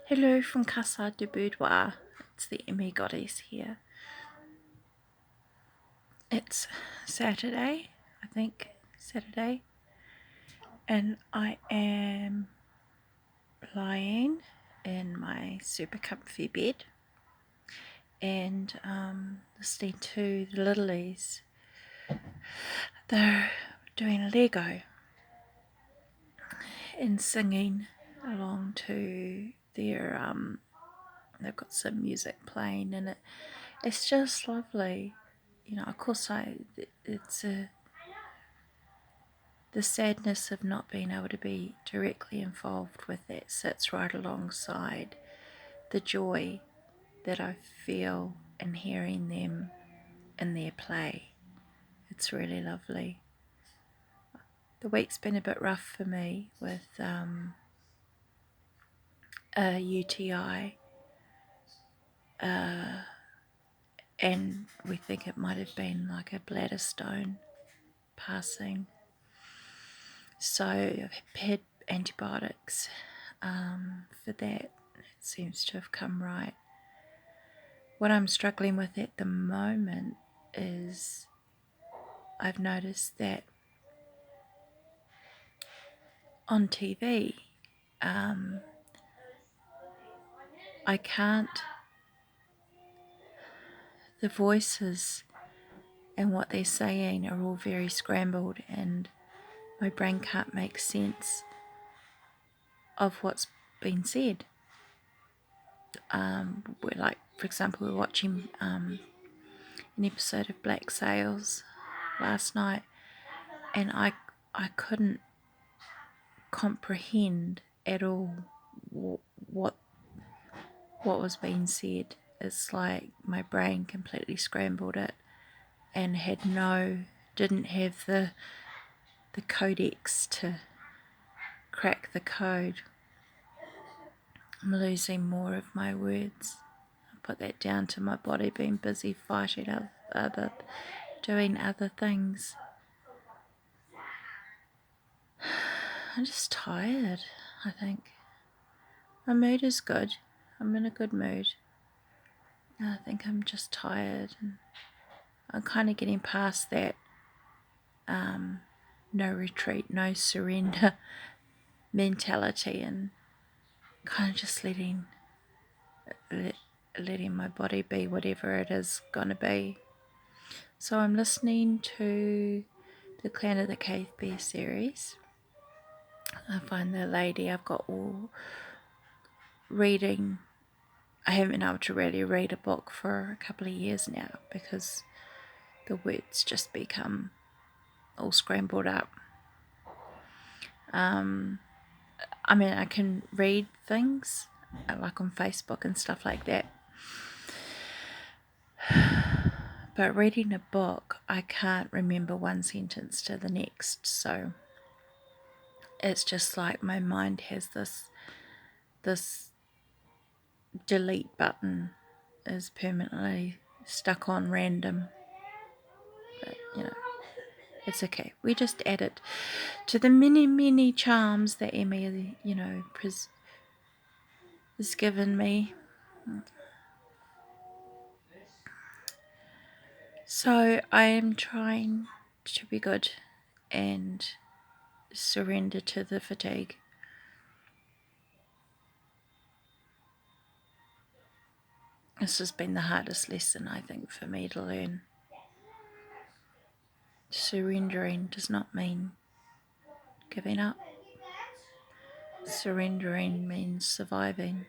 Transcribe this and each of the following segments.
Hello from Casa de Boudoir. It's the M.E Goddess here. It's Saturday, Saturday, and I am lying in my super comfy bed and listening to the Littlies. They're doing Lego and singing along to their they've got some music playing, and it's just lovely. Of course, it's the sadness of not being able to be directly involved with that sits right alongside the joy that I feel in hearing them in their play. It's really lovely. The week's been a bit rough for me with a UTI, and we think it might have been like a bladder stone passing. So I've had antibiotics for that. It seems to have come right. What I'm struggling with at the moment is I've noticed that on TV, I can't, the voices and what they're saying are all very scrambled, and my brain can't make sense of what's been said. For example, we're watching an episode of Black Sails last night, and I couldn't comprehend at all what was being said. It's like my brain completely scrambled it and didn't have the codex to crack the code. I'm losing more of my words. I put that down to my body being busy fighting doing other things. I'm just tired, I think. My mood is good. I'm in a good mood. I think I'm just tired, and I'm kind of getting past that no retreat, no surrender mentality, and kind of just letting my body be whatever it is going to be. So I'm listening to the Clan of the Cave Bear series. I find the lady I've got all reading. I haven't been able to really read a book for a couple of years now because the words just become all scrambled up. I can read things like on Facebook and stuff like that, but reading a book, I can't remember one sentence to the next. So it's just like my mind has this delete button is permanently stuck on random. But it's okay. We just add it to the many charms that M.E has given me. So I am trying to be good and surrender to the fatigue. This has been the hardest lesson, I think, for me to learn. Surrendering does not mean giving up. Surrendering means surviving.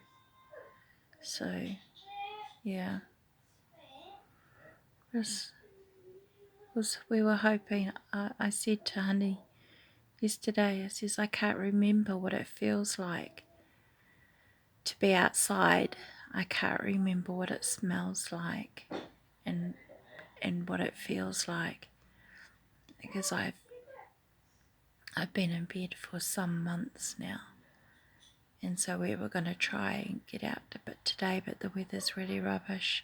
So, yeah. We were hoping. I said to Honey yesterday, I can't remember what it feels like to be outside. I can't remember what it smells like and what it feels like, because I've been in bed for some months now, and so we were going to try and get out a bit today, but the weather's really rubbish,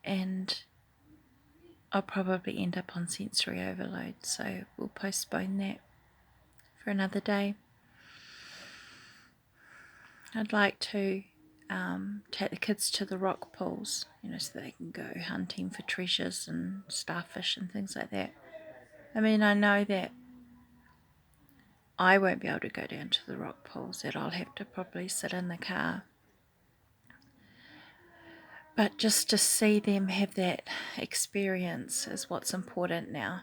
and I'll probably end up on sensory overload, so we'll postpone that for another day. I'd like to take the kids to the rock pools, so they can go hunting for treasures and starfish and things like that. I mean, I know that I won't be able to go down to the rock pools, that I'll have to probably sit in the car. But just to see them have that experience is what's important now.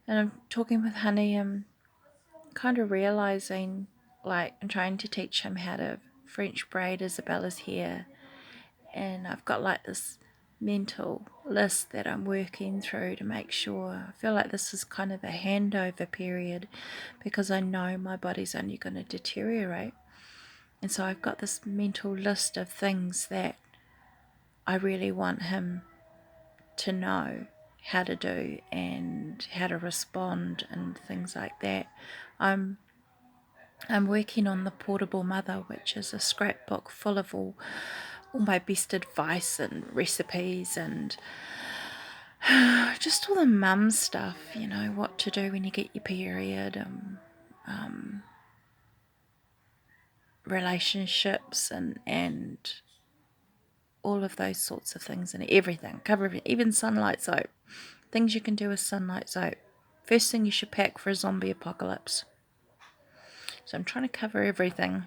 And I'm talking with Honey, I'm kind of realising, I'm trying to teach him how to French braid Isabella's hair. And I've got this mental list that I'm working through to make sure. I feel like this is kind of a handover period because I know my body's only going to deteriorate. And so I've got this mental list of things that I really want him to know how to do and how to respond and things like that. I'm working on the Portable Mother, which is a scrapbook full of all my best advice and recipes and just all the mum stuff, what to do when you get your period, relationships and all of those sorts of things, and everything, cover everything, even sunlight soap, things you can do with sunlight soap. First thing you should pack for a zombie apocalypse. So I'm trying to cover everything.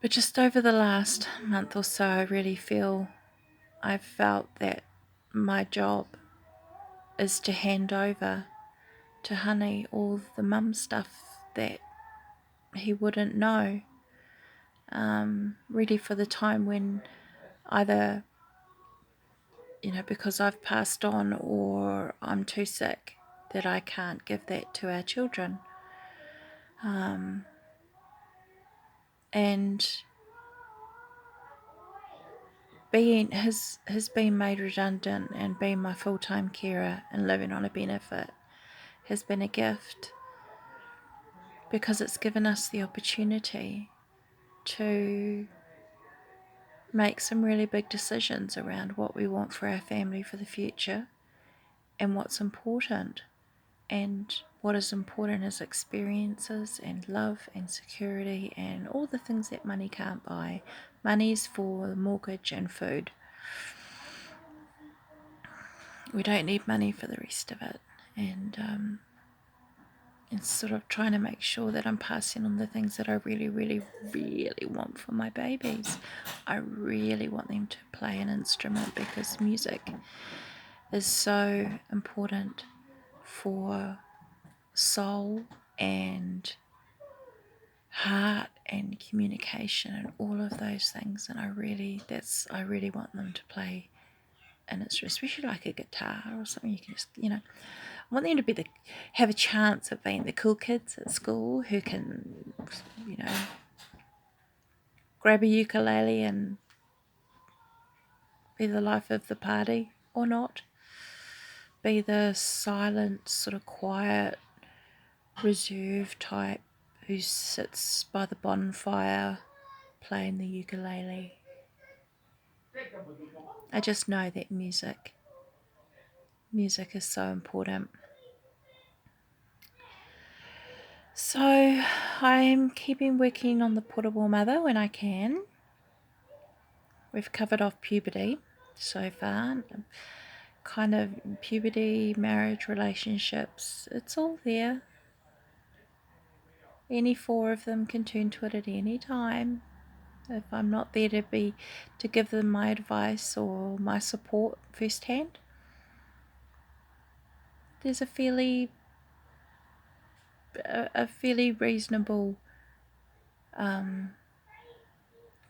But just over the last month or so, I've felt that my job is to hand over to Honey all the mum stuff that he wouldn't know, ready for the time when either, because I've passed on or I'm too sick, that I can't give that to our children. And being his being made redundant and being my full-time carer and living on a benefit has been a gift, because it's given us the opportunity to make some really big decisions around what we want for our family for the future and what's important. And what is important is experiences and love and security and all the things that money can't buy. Money's for mortgage and food. We don't need money for the rest of it. And it's sort of trying to make sure that I'm passing on the things that I really, really, really want for my babies. I really want them to play an instrument, because music is so important for soul and heart and communication and all of those things. And I really want them to play an instrument, especially like a guitar or something. You can just, I want them to have a chance of being the cool kids at school who can, grab a ukulele and be the life of the party, or not. Be the silent, sort of quiet, reserved type who sits by the bonfire playing the ukulele. I just know that music is so important. So I'm keeping working on the Portable Mother when I can. We've covered off puberty so far. Kind of puberty, marriage, relationships, it's all there. Any four of them can turn to it at any time. If I'm not there to give them my advice or my support firsthand, there's a fairly reasonable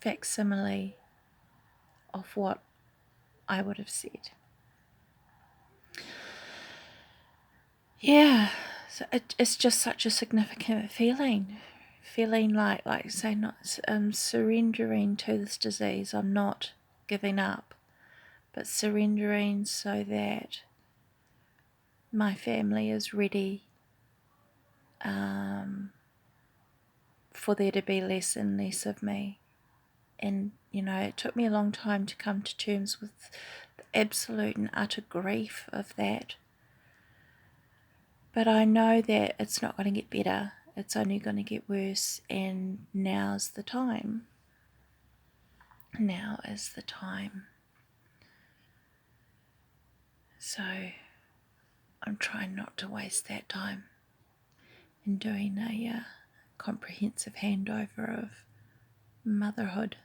facsimile of what I would have said. Yeah, so it's just such a significant feeling like say, not surrendering to this disease. I'm not giving up, but surrendering so that my family is ready for there to be less and less of me. And it took me a long time to come to terms with the absolute and utter grief of that. But I know that it's not going to get better. it's only going to get worse, and now's the time. Now is the time. So I'm trying not to waste that time in doing a comprehensive handover of motherhood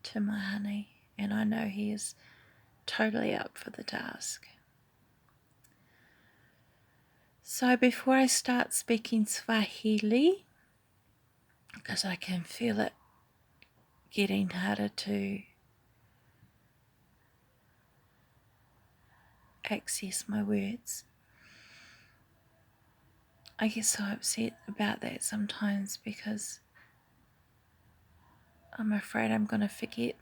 to my honey, and I know he is totally up for the task. So before I start speaking Swahili, because I can feel it getting harder to access my words, I get so upset about that sometimes because I'm afraid I'm going to forget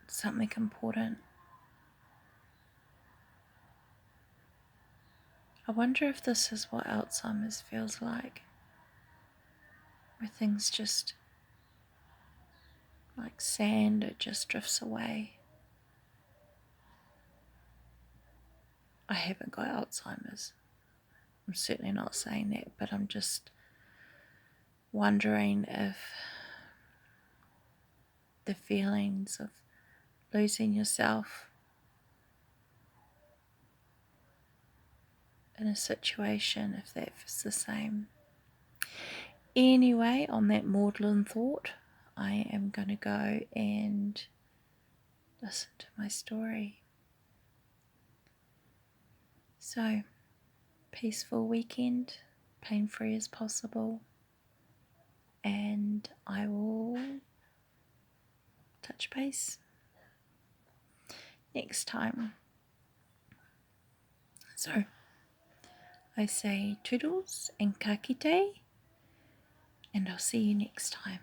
something important. I wonder if this is what Alzheimer's feels like, where things just, like sand, it just drifts away. I haven't got Alzheimer's. I'm certainly not saying that, but I'm just wondering if the feelings of losing yourself in a situation, if that's the same. Anyway, on that maudlin thought, I am going to go and listen to my story. So, peaceful weekend, pain-free as possible, and I will touch base next time. So, I say toodles and ka kite, and I'll see you next time.